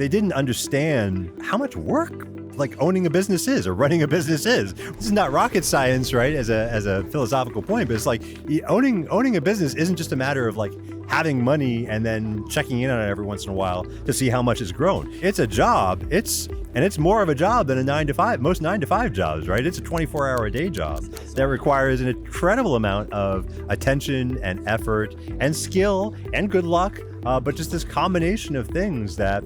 they didn't understand how much work like owning a business is or running a business is. This is not rocket science, right? As a philosophical point, but it's like owning a business isn't just a matter of like having money and then checking in on it every once in a while to see how much it's grown. It's a job. It's more of a job than a 9-to-5. Most 9-to-5 jobs, right? It's a 24-hour-a-day job that requires an incredible amount of attention and effort and skill and good luck, but just this combination of things that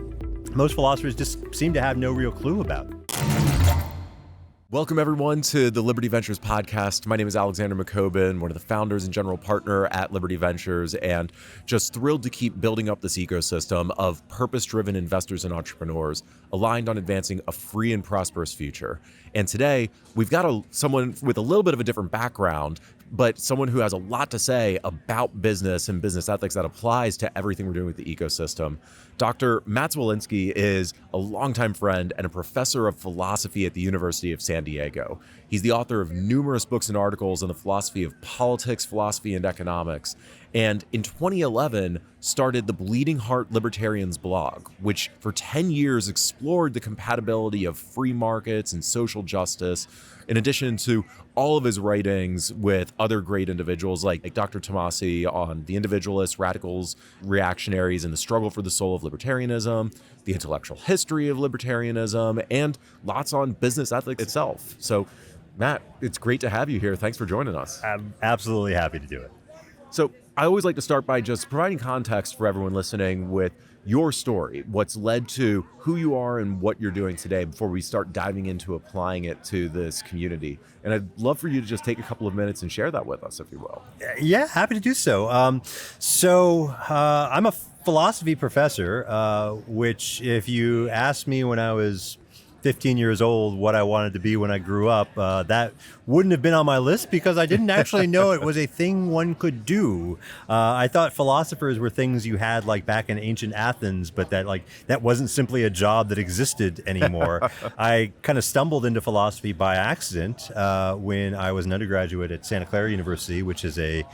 most philosophers just seem to have no real clue about. Welcome, everyone, to the Liberty Ventures podcast. My name is Alexander McCobin, one of the founders and general partner at Liberty Ventures, and just thrilled to keep building up this ecosystem of purpose-driven investors and entrepreneurs aligned on advancing a free and prosperous future. And today, we've got someone with a little bit of a different background, but someone who has a lot to say about business and business ethics that applies to everything we're doing with the ecosystem. Dr. Matt Zwolinski is a longtime friend and a professor of philosophy at the University of San Diego. He's the author of numerous books and articles on the philosophy of politics, philosophy, and economics. And in 2011, started the Bleeding Heart Libertarians blog, which for 10 years explored the compatibility of free markets and social justice, in addition to all of his writings with other great individuals like Dr. Tomasi on the individualists, radicals, reactionaries, and the struggle for the soul of libertarianism, the intellectual history of libertarianism, and lots on business ethics itself. So, Matt, it's great to have you here. Thanks for joining us. I'm absolutely happy to do it. So I always like to start by just providing context for everyone listening with your story, what's led to who you are and what you're doing today before we start diving into applying it to this community. And I'd love for you to just take a couple of minutes and share that with us, if you will. Yeah, happy to do so. I'm a philosophy professor, which if you asked me when I was 15 years old what I wanted to be when I grew up, that wouldn't have been on my list because I didn't actually know it was a thing one could do. I thought philosophers were things you had like back in ancient Athens, but that wasn't simply a job that existed anymore. I kind of stumbled into philosophy by accident when I was an undergraduate at Santa Clara University, which is a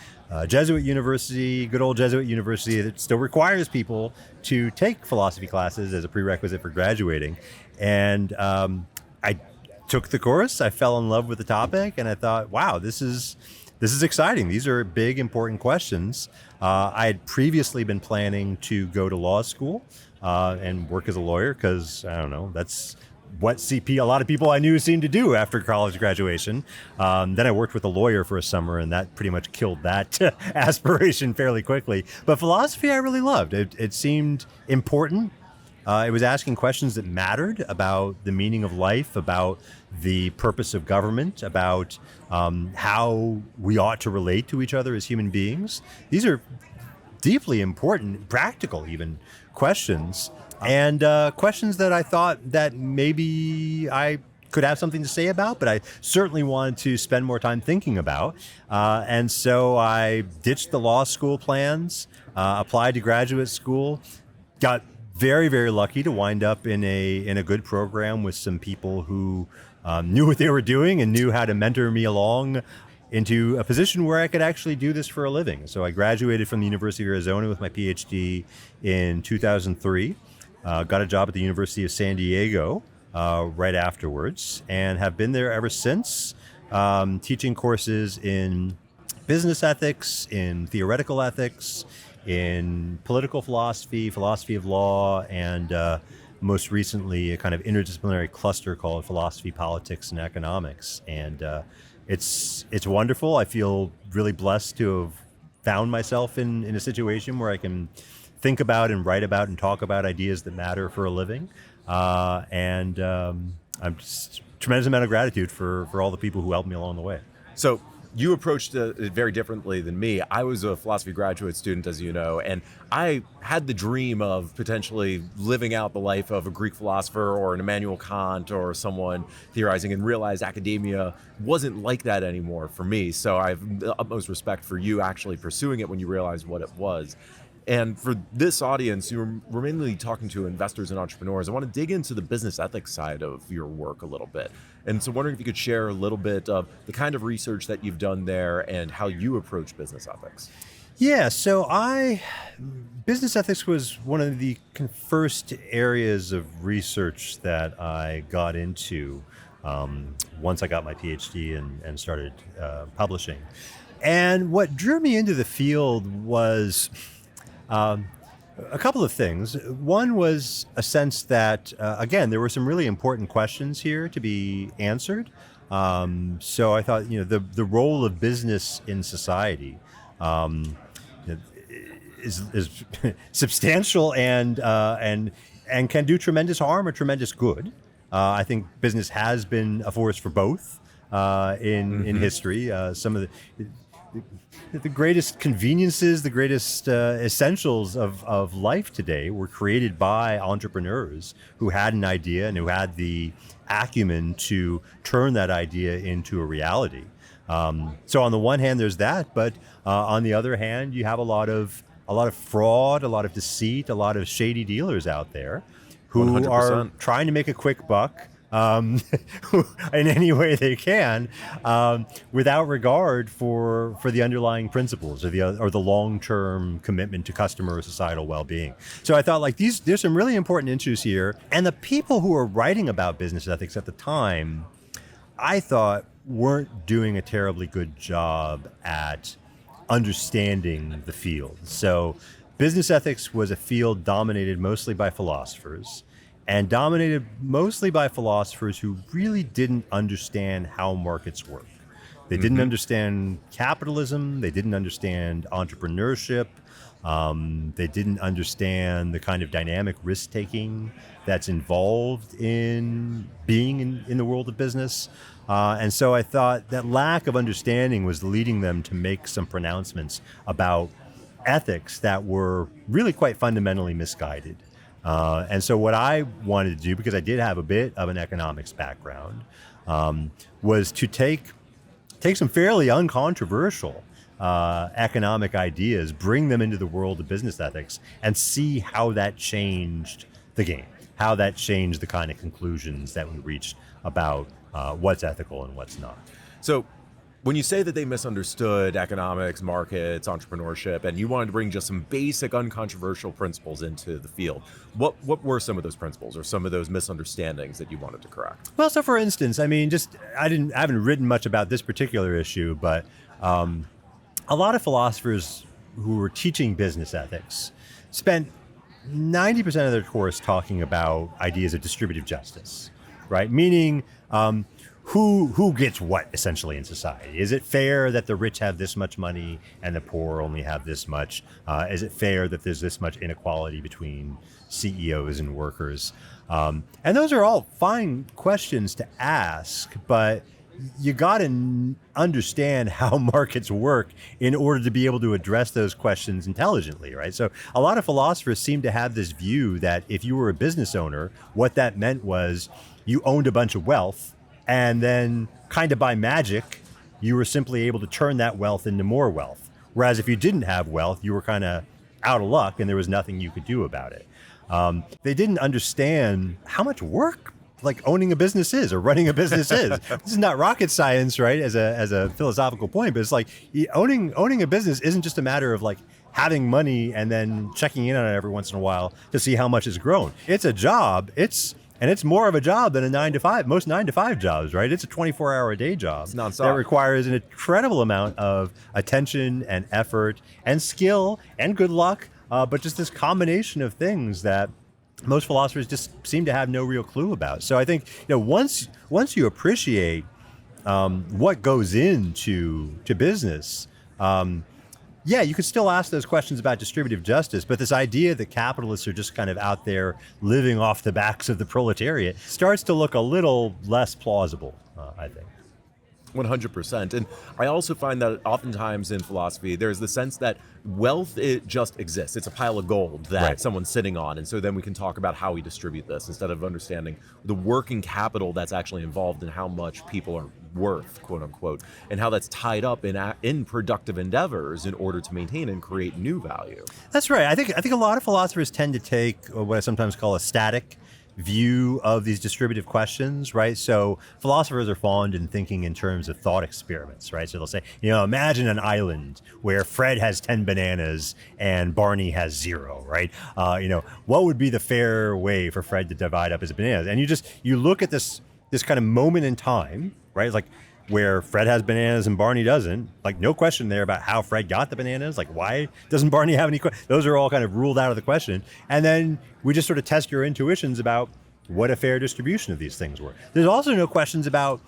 Jesuit university, good old Jesuit university that still requires people to take philosophy classes as a prerequisite for graduating. And I took the course, I fell in love with the topic, and I thought, wow, this is exciting. These are big, important questions. I had previously been planning to go to law school and work as a lawyer because, I don't know, that's what a lot of people I knew seemed to do after college graduation. Then I worked with a lawyer for a summer, and that pretty much killed that aspiration fairly quickly. But philosophy I really loved. It seemed important. It was asking questions that mattered about the meaning of life, about the purpose of government, about how we ought to relate to each other as human beings. These are deeply important, practical even, questions. And questions that I thought that maybe I could have something to say about, but I certainly wanted to spend more time thinking about. And so I ditched the law school plans, applied to graduate school, got very, very lucky to wind up in a good program with some people who knew what they were doing and knew how to mentor me along into a position where I could actually do this for a living. So I graduated from the University of Arizona with my PhD in 2003, got a job at the University of San Diego right afterwards, and have been there ever since, teaching courses in business ethics, in theoretical ethics, in political philosophy, philosophy of law, and most recently a kind of interdisciplinary cluster called philosophy, politics, and economics. And it's wonderful. I feel really blessed to have found myself in a situation where I can think about and write about and talk about ideas that matter for a living. I'm just tremendous amount of gratitude for all the people who helped me along the way. So you approached it very differently than me. I was a philosophy graduate student, as you know, and I had the dream of potentially living out the life of a Greek philosopher or an Immanuel Kant or someone theorizing, and realized academia wasn't like that anymore for me. So I have the utmost respect for you actually pursuing it when you realized what it was. And for this audience, we're mainly talking to investors and entrepreneurs. I want to dig into the business ethics side of your work a little bit. And so wondering if you could share a little bit of the kind of research that you've done there and how you approach business ethics. Yeah, so business ethics was one of the first areas of research that I got into once I got my PhD and started publishing. And what drew me into the field was um, a couple of things. One was a sense that, again, there were some really important questions here to be answered. So I thought, the role of business in society. Um, is substantial and can do tremendous harm or tremendous good. I think business has been a force for both in history. Some of the greatest conveniences, the greatest essentials of life today were created by entrepreneurs who had an idea and who had the acumen to turn that idea into a reality. So on the one hand, there's that, but on the other hand, you have a lot of fraud, a lot of deceit, a lot of shady dealers out there who 100%. are trying to make a quick buck in any way they can, without regard for the underlying principles or the long-term commitment to customer or societal well-being. So I thought, there's some really important issues here, and the people who were writing about business ethics at the time, I thought, weren't doing a terribly good job at understanding the field. So business ethics was a field dominated mostly by philosophers, and dominated mostly by philosophers who really didn't understand how markets work. They didn't understand capitalism. They didn't understand entrepreneurship. They didn't understand the kind of dynamic risk-taking that's involved in being in the world of business. And so I thought that lack of understanding was leading them to make some pronouncements about ethics that were really quite fundamentally misguided. And so what I wanted to do, because I did have a bit of an economics background, was to take some fairly uncontroversial economic ideas, bring them into the world of business ethics, and see how that changed the game, how that changed the kind of conclusions that we reached about what's ethical and what's not. So when you say that they misunderstood economics, markets, entrepreneurship, and you wanted to bring just some basic uncontroversial principles into the field, what were some of those principles or some of those misunderstandings that you wanted to correct? Well, so for instance, I mean, I haven't written much about this particular issue, but a lot of philosophers who were teaching business ethics spent 90% of their course talking about ideas of distributive justice, right? Meaning, who gets what essentially in society? Is it fair that the rich have this much money and the poor only have this much? Is it fair that there's this much inequality between CEOs and workers? And those are all fine questions to ask, but you got to understand how markets work in order to be able to address those questions intelligently, right? So a lot of philosophers seem to have this view that if you were a business owner, what that meant was you owned a bunch of wealth, and then kind of by magic, you were simply able to turn that wealth into more wealth. Whereas if you didn't have wealth, you were kind of out of luck and there was nothing you could do about it. They didn't understand how much work owning a business is or running a business is. This is not rocket science, right? As a philosophical point, but it's owning a business isn't just a matter of having money and then checking in on it every once in a while to see how much it's grown. It's a job. It's more of a job than a 9-to-5. Most 9-to-5 jobs, right? It's a 24-hour-a-day job. It's nonstop. That requires an incredible amount of attention and effort and skill and good luck, but just this combination of things that most philosophers just seem to have no real clue about. So I think once you appreciate what goes into business, yeah, you could still ask those questions about distributive justice, but this idea that capitalists are just kind of out there living off the backs of the proletariat starts to look a little less plausible, I think. 100%. And I also find that oftentimes in philosophy, there's the sense that wealth, it just exists. It's a pile of gold that Right. someone's sitting on. And so then we can talk about how we distribute this instead of understanding the working capital that's actually involved in how much people are worth, quote unquote, and how that's tied up in productive endeavors in order to maintain and create new value. That's right. I think a lot of philosophers tend to take what I sometimes call a static view of these distributive questions, right? So philosophers are fond in thinking in terms of thought experiments, right? So they'll say, imagine an island where Fred has 10 bananas and Barney has 0, right? What would be the fair way for Fred to divide up his bananas? And you look at this kind of moment in time, right? Like where Fred has bananas and Barney doesn't, like no question there about how Fred got the bananas, like why doesn't Barney have any questions? Those are all kind of ruled out of the question. And then we just sort of test your intuitions about what a fair distribution of these things were. There's also no questions about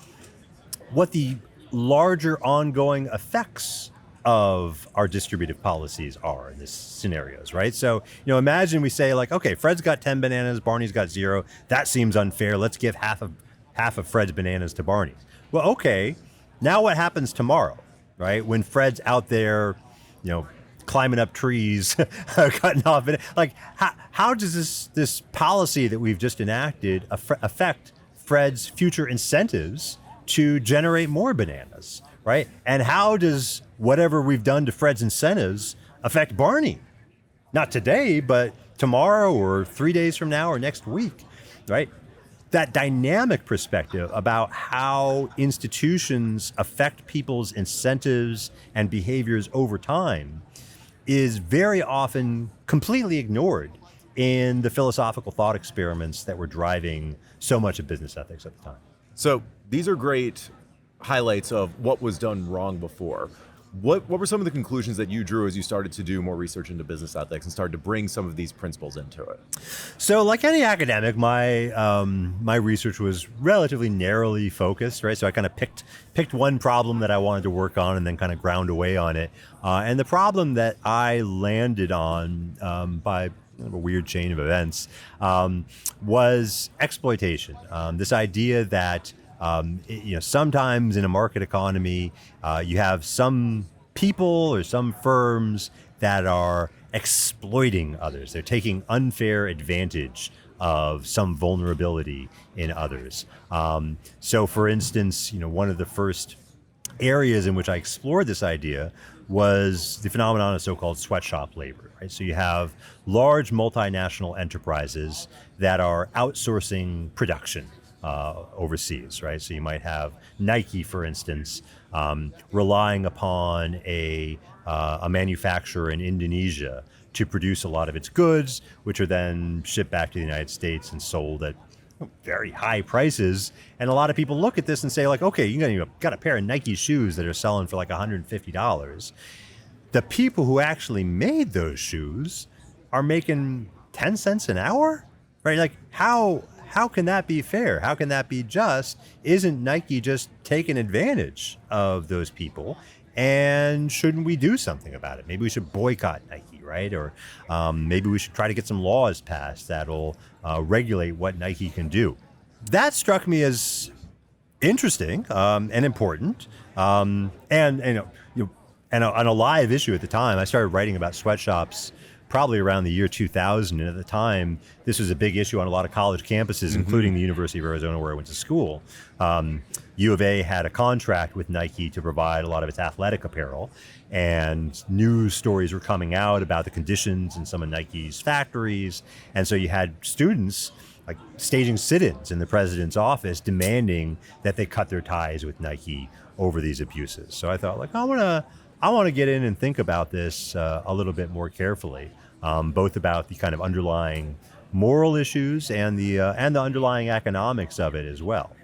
what the larger ongoing effects of our distributive policies are in these scenarios, right? So, imagine we say like, okay, Fred's got 10 bananas, Barney's got 0. That seems unfair. Let's give half of Fred's bananas to Barney. Well, okay, now what happens tomorrow, right? When Fred's out there, climbing up trees, cutting off, like how does this policy that we've just enacted affect Fred's future incentives to generate more bananas, right? And how does whatever we've done to Fred's incentives affect Barney? Not today, but tomorrow or 3 days from now or next week, right? That dynamic perspective about how institutions affect people's incentives and behaviors over time is very often completely ignored in the philosophical thought experiments that were driving so much of business ethics at the time. So these are great highlights of what was done wrong before. What were some of the conclusions that you drew as you started to do more research into business ethics and started to bring some of these principles into it? So like any academic, my research was relatively narrowly focused, right? So I kind of picked one problem that I wanted to work on and then kind of ground away on it. And the problem that I landed on by a weird chain of events was exploitation. This idea that sometimes in a market economy, you have some people or some firms that are exploiting others. They're taking unfair advantage of some vulnerability in others. So for instance, one of the first areas in which I explored this idea was the phenomenon of so-called sweatshop labor, right? So you have large multinational enterprises that are outsourcing production overseas, right? So you might have Nike, for instance, relying upon a manufacturer in Indonesia to produce a lot of its goods, which are then shipped back to the United States and sold at very high prices. And a lot of people look at this and say like, okay, you got a pair of Nike shoes that are selling for like $150. The people who actually made those shoes are making 10 cents an hour, right? Like how can that be fair? How can that be just? Isn't Nike just taking advantage of those people? And shouldn't we do something about it? Maybe we should boycott Nike, right? Or maybe we should try to get some laws passed that'll regulate what Nike can do. That struck me as interesting and important. And on a live issue at the time, I started writing about sweatshops probably around the year 2000. And at the time, this was a big issue on a lot of college campuses, including the University of Arizona, where I went to school. U of A had a contract with Nike to provide a lot of its athletic apparel, and news stories were coming out about the conditions in some of Nike's factories. And so you had students like staging sit-ins in the president's office demanding that they cut their ties with Nike over these abuses. So I thought, like, I want to get in and think about this a little bit more carefully, both about the kind of underlying moral issues and the underlying economics of it as well.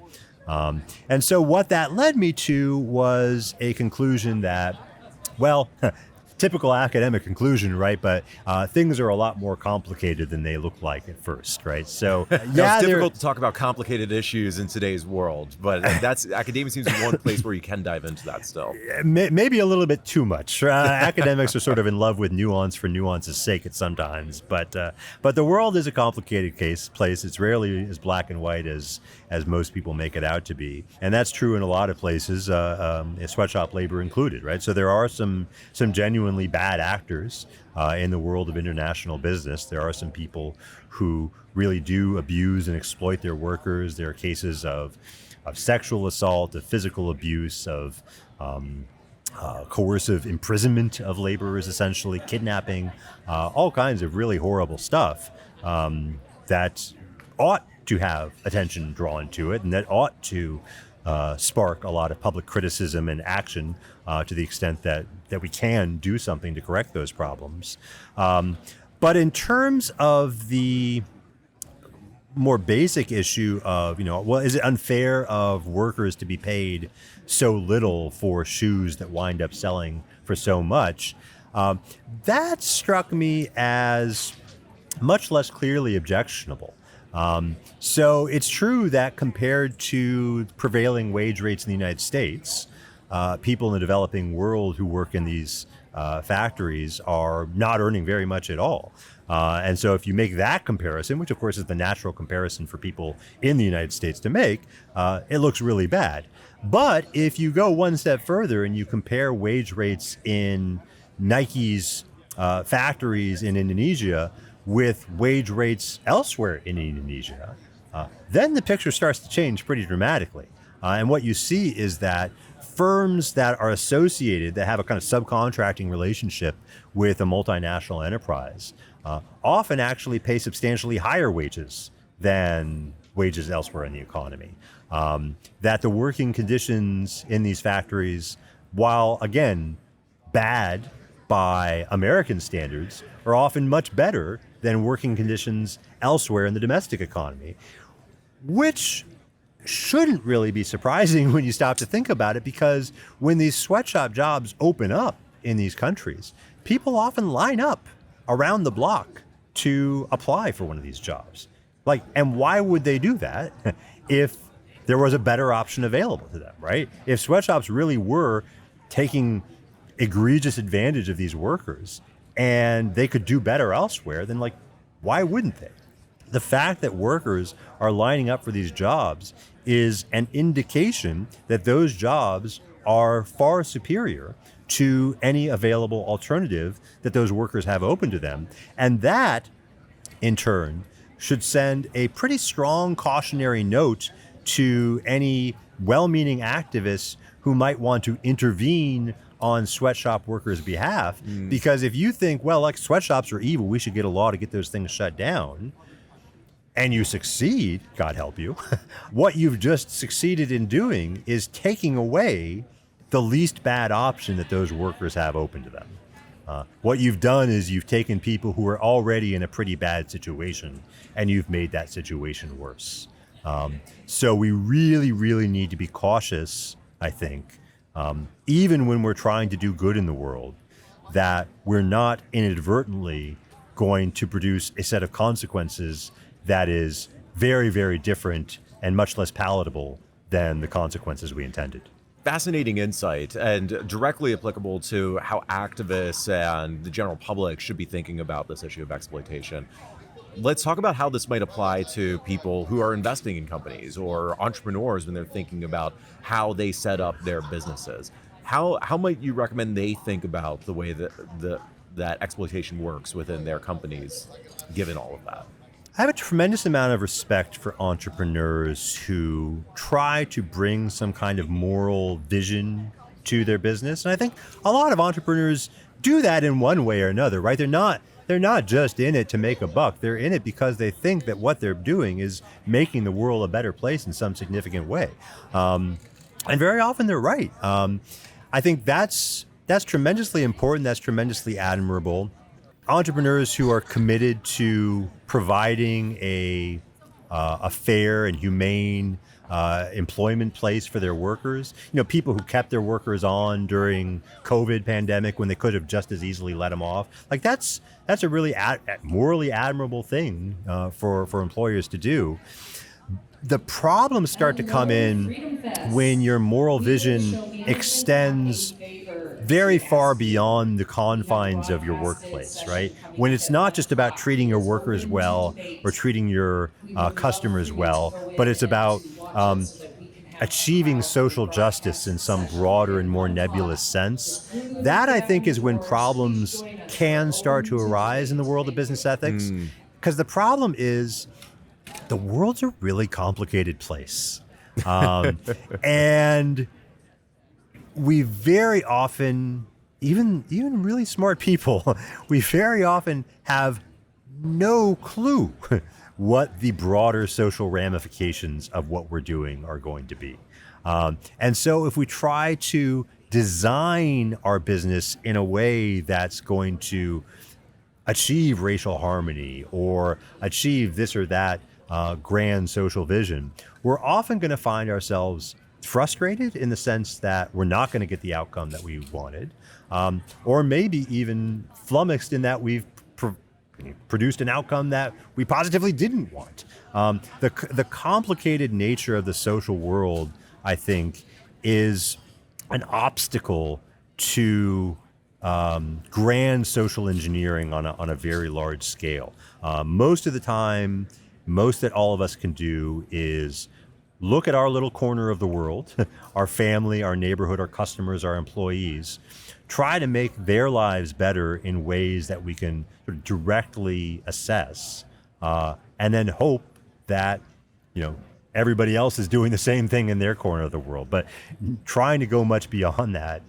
And so what that led me to was a conclusion that, well, typical academic conclusion, right? But things are a lot more complicated than they look like at first, right? So yeah, it's difficult to talk about complicated issues in today's world, but academia seems to be one place where you can dive into that still. Maybe a little bit too much. Academics are sort of in love with nuance for nuance's sake at sometimes, but the world is a complicated place. It's rarely as black and white as most people make it out to be, and that's true in a lot of places, sweatshop labor included, right? So there are some genuinely bad actors in the world of international business. There are some people who really do abuse and exploit their workers. There are cases of sexual assault, of physical abuse, of coercive imprisonment of laborers, essentially kidnapping, all kinds of really horrible stuff that ought to have attention drawn to it, and that ought to spark a lot of public criticism and action to the extent that we can do something to correct those problems. But in terms of the more basic issue of, well, is it unfair of workers to be paid so little for shoes that wind up selling for so much? That struck me as much less clearly objectionable. So it's true that compared to prevailing wage rates in the United States, people in the developing world who work in these factories are not earning very much at all. And so if you make that comparison, which of course is the natural comparison for people in the United States to make, it looks really bad. But if you go one step further and you compare wage rates in Nike's factories in Indonesia with wage rates elsewhere in Indonesia, then the picture starts to change pretty dramatically. And what you see is that firms that are associated, that have a kind of subcontracting relationship with a multinational enterprise, often actually pay substantially higher wages than wages elsewhere in the economy. That the working conditions in these factories, while again bad by American standards, are often much better than working conditions elsewhere in the domestic economy, which shouldn't really be surprising when you stop to think about it, because when these sweatshop jobs open up in these countries, people often line up around the block to apply for one of these jobs. And why would they do that if there was a better option available to them, right? If sweatshops really were taking egregious advantage of these workers and they could do better elsewhere, then why wouldn't they? The fact that workers are lining up for these jobs is an indication that those jobs are far superior to any available alternative that those workers have open to them. And that, in turn, should send a pretty strong cautionary note to any well-meaning activists who might want to intervene on sweatshop workers' behalf. Because if you think, well, sweatshops are evil, we should get a law to get those things shut down, and you succeed, God help you, what you've just succeeded in doing is taking away the least bad option that those workers have open to them. What you've done is you've taken people who are already in a pretty bad situation and you've made that situation worse. So we really, really need to be cautious, I think, even when we're trying to do good in the world, that we're not inadvertently going to produce a set of consequences that is very, very different and much less palatable than the consequences we intended. Fascinating insight, and directly applicable to how activists and the general public should be thinking about this issue of exploitation. Let's talk about how this might apply to people who are investing in companies or entrepreneurs when they're thinking about how they set up their businesses. How might you recommend they think about the way that exploitation works within their companies, given all of that? I have a tremendous amount of respect for entrepreneurs who try to bring some kind of moral vision to their business. And I think a lot of entrepreneurs do that in one way or another, right? They're not just in it to make a buck. They're in it because they think that what they're doing is making the world a better place in some significant way. And very often they're right. I think that's tremendously important. That's tremendously admirable. Entrepreneurs who are committed to providing a fair and humane employment place for their workers. People who kept their workers on during COVID pandemic when they could have just as easily let them off. That's a really morally admirable thing for employers to do. The problems start to come in when your moral vision extends very far beyond the confines of your workplace, right? When it's not just about treating your workers well or treating your customers well, but it's about achieving social justice in some broader and more nebulous sense. That, I think, is when problems can start to arise in the world of business ethics. Because the problem is the world's a really complicated place. And we very often, even really smart people, we very often have no clue what the broader social ramifications of what we're doing are going to be. And so if we try to design our business in a way that's going to achieve racial harmony or achieve this or that grand social vision, we're often going to find ourselves frustrated in the sense that we're not going to get the outcome that we wanted, or maybe even flummoxed in that we've produced an outcome that we positively didn't want. The complicated nature of the social world, I think, is an obstacle to grand social engineering on a very large scale. Most of the time, most that all of us can do is look at our little corner of the world, our family, our neighborhood, our customers, our employees, try to make their lives better in ways that we can sort of directly assess, and then hope that, everybody else is doing the same thing in their corner of the world. But trying to go much beyond that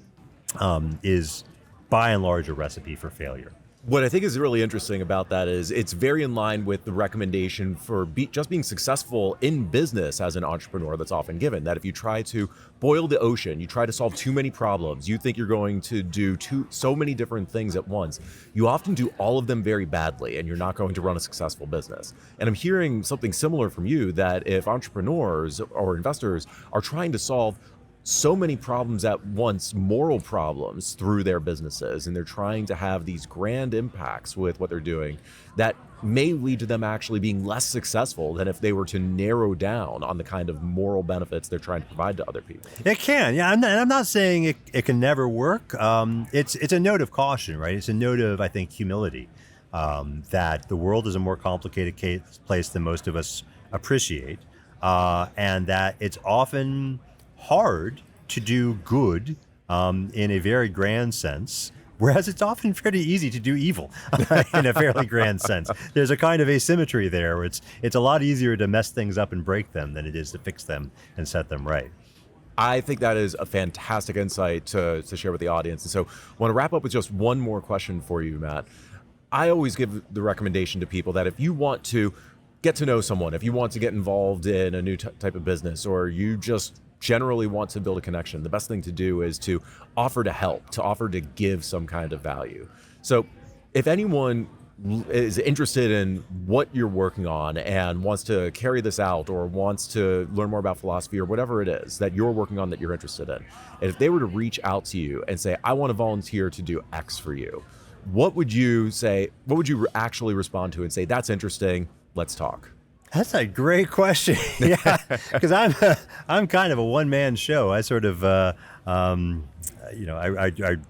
is by and large a recipe for failure. What I think is really interesting about that is it's very in line with the recommendation for just being successful in business as an entrepreneur that's often given, that if you try to boil the ocean, you try to solve too many problems, you think you're going to do so many different things at once, you often do all of them very badly and you're not going to run a successful business. And I'm hearing something similar from you, that if entrepreneurs or investors are trying to solve so many problems at once, moral problems through their businesses, and they're trying to have these grand impacts with what they're doing, that may lead to them actually being less successful than if they were to narrow down on the kind of moral benefits they're trying to provide to other people. It can, yeah. I'm not saying it can never work. It's a note of caution, right? It's a note of, I think, humility, that the world is a more complicated place than most of us appreciate, and that it's often hard to do good in a very grand sense, whereas it's often pretty easy to do evil in a fairly grand sense. There's a kind of asymmetry there where it's a lot easier to mess things up and break them than it is to fix them and set them right. I think that is a fantastic insight to share with the audience. And so I want to wrap up with just one more question for you, Matt. I always give the recommendation to people that if you want to get to know someone, if you want to get involved in a new type of business, or you just generally want to build a connection, the best thing to do is to offer to help, to offer to give some kind of value. So if anyone is interested in what you're working on and wants to carry this out, or wants to learn more about philosophy, or whatever it is that you're working on that you're interested in, and if they were to reach out to you and say, I want to volunteer to do X for you, what would you say? What would you actually respond to and say, that's interesting, let's talk? That's a great question. Yeah, because I'm kind of a one-man show. I sort of, I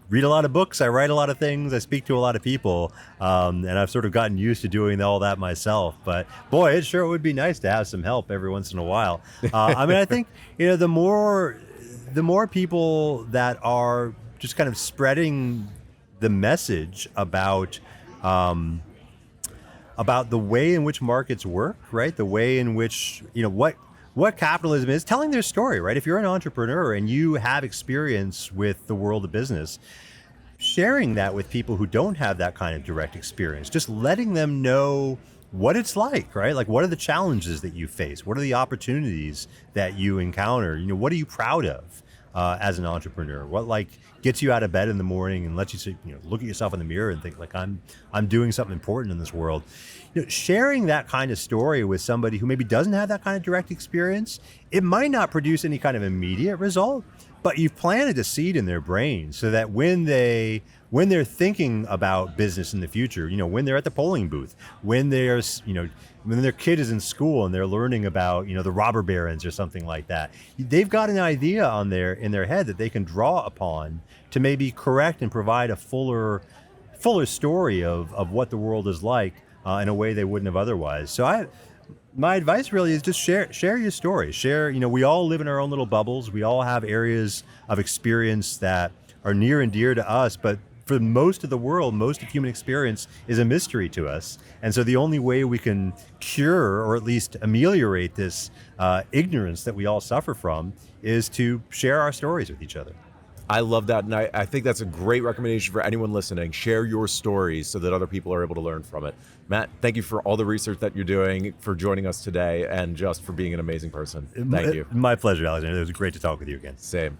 read a lot of books, I write a lot of things, I speak to a lot of people, and I've sort of gotten used to doing all that myself. But boy, it sure would be nice to have some help every once in a while. I think the more people that are just kind of spreading the message about the way in which markets work, right? The way in which, what capitalism is, telling their story, right? If you're an entrepreneur and you have experience with the world of business, sharing that with people who don't have that kind of direct experience, just letting them know what it's like, right? Like, what are the challenges that you face? What are the opportunities that you encounter? What are you proud of as an entrepreneur? What gets you out of bed in the morning and lets you look at yourself in the mirror and think I'm doing something important in this world. Sharing that kind of story with somebody who maybe doesn't have that kind of direct experience, it might not produce any kind of immediate result, but you've planted a seed in their brain so that when they're thinking about business in the future, when they're at the polling booth, when when their kid is in school and they're learning about, the robber barons or something like that, they've got an idea in their head that they can draw upon to maybe correct and provide a fuller story of what the world is like in a way they wouldn't have otherwise. So my advice really is just share your story. Share, we all live in our own little bubbles. We all have areas of experience that are near and dear to us, but for most of the world, most of human experience is a mystery to us. And so the only way we can cure, or at least ameliorate this ignorance that we all suffer from, is to share our stories with each other. I love that. And I think that's a great recommendation for anyone listening. Share your stories so that other people are able to learn from it. Matt, thank you for all the research that you're doing, for joining us today, and just for being an amazing person. Thank you. My pleasure, Alexander. It was great to talk with you again. Same.